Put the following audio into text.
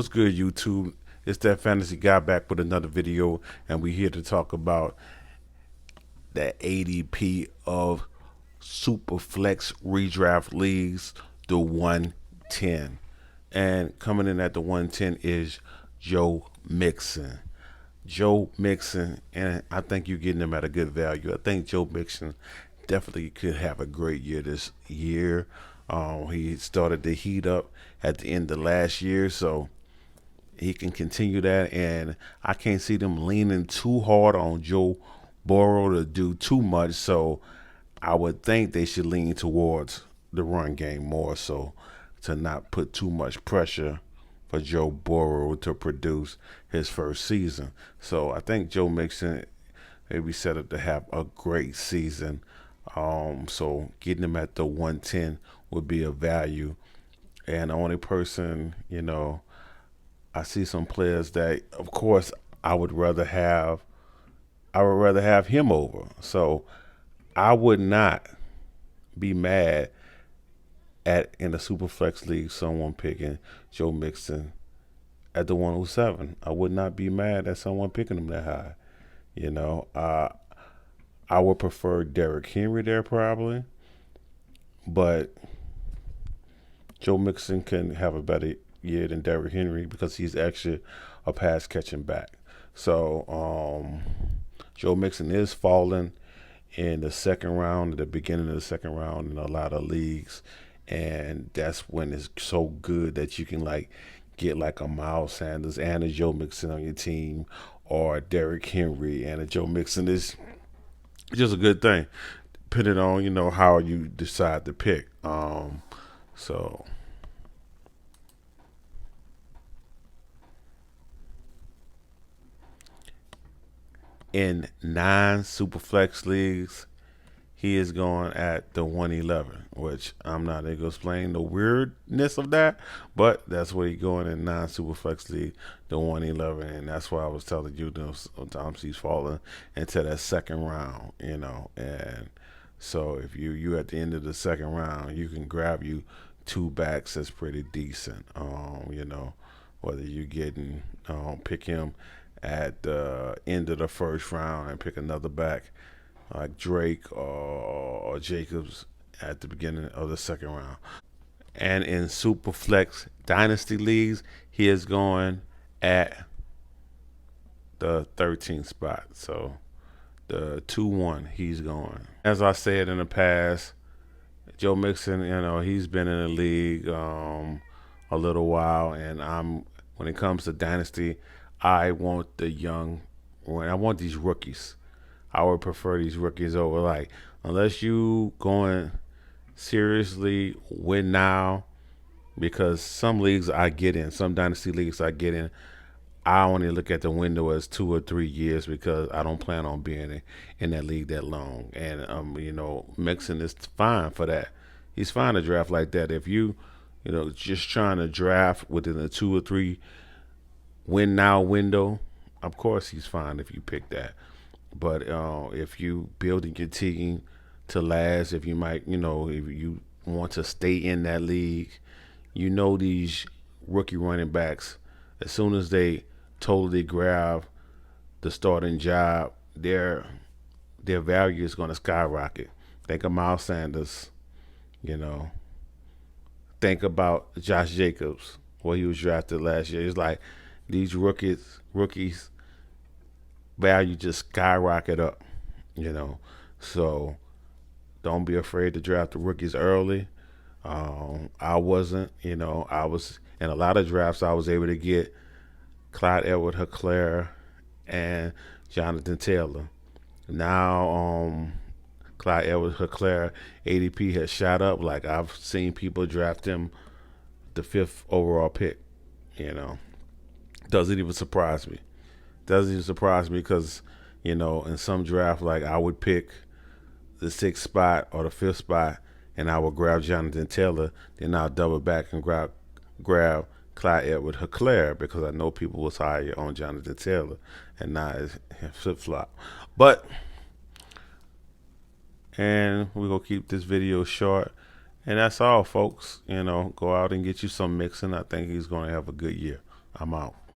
What's good, YouTube? It's that fantasy guy back with another video, and we're here to talk about the ADP of Superflex redraft leagues, the 110. And coming in at the 110 is Joe Mixon. Joe Mixon, and I think you're getting him at a good value. I think Joe Mixon definitely could have a great year this year. He started to heat up at the end of last year, so he can continue that, and I can't see them leaning too hard on Joe Burrow to do too much. So I would think they should lean towards the run game more, so to not put too much pressure for Joe Burrow to produce his first season. So I think Joe Mixon maybe set up to have a great season. So getting him at the 110 would be a value. And the only person, I see some players that, of course, I would rather have. I would rather have him over. So I would not be mad at in a super flex league someone picking Joe Mixon at the 107. I would not be mad at someone picking him that high. You know, I would prefer Derrick Henry there probably, but Joe Mixon can have a better year than Derrick Henry because he's actually a pass catching back. So Joe Mixon is falling in the second round, at the beginning of the second round in a lot of leagues, and that's when it's so good that you can like get like a Miles Sanders and a Joe Mixon on your team, or a Derrick Henry and a Joe Mixon is just a good thing, depending on how you decide to pick. So in 9 superflex leagues, he is going at the 111, which I'm not going to explain the weirdness of that, but that's where he's going in 9 superflex league, the 111, and that's why I was telling you, sometimes he's falling into that second round, and so if you at the end of the second round, you can grab you two backs that's pretty decent, whether you getting pick him at the end of the first round and pick another back like Drake or Jacobs at the beginning of the second round. And in Superflex Dynasty leagues, he is going at the 13th spot. So the 2-1, he's going. As I said in the past, Joe Mixon, he's been in the league a little while, and when it comes to Dynasty, I want the young, I want these rookies. I would prefer these rookies over like unless you going seriously win now, because some leagues I get in, some dynasty leagues I get in, I only look at the window as 2 or 3 years because I don't plan on being in that league that long. And Mixon is fine for that. He's fine to draft like that. If just trying to draft within a 2 or 3 win now window, of course he's fine if you pick that. But if you building your team to last, if you might, if you want to stay in that league, these rookie running backs, as soon as they totally grab the starting job, their value is going to skyrocket. Think of Miles Sanders, you know. Think about Josh Jacobs, where he was drafted last year. It's like these rookies value just skyrocket up, you know. So don't be afraid to draft the rookies early. I wasn't, I was in a lot of drafts. I was able to get Clyde Edward Helaire and Jonathan Taylor. Now, Clyde Edward Helaire ADP has shot up. Like I've seen people draft him the 5th overall pick. You know, doesn't even surprise me. Doesn't even surprise me because in some draft, like I would pick the 6th spot or the 5th spot, and I would grab Jonathan Taylor. Then I'll double back and grab Clyde Edward Helaire because I know people was higher on Jonathan Taylor and not flip flop. But and we're gonna keep this video short. And that's all, folks. Go out and get you some Mixon. I think he's gonna have a good year. I'm out.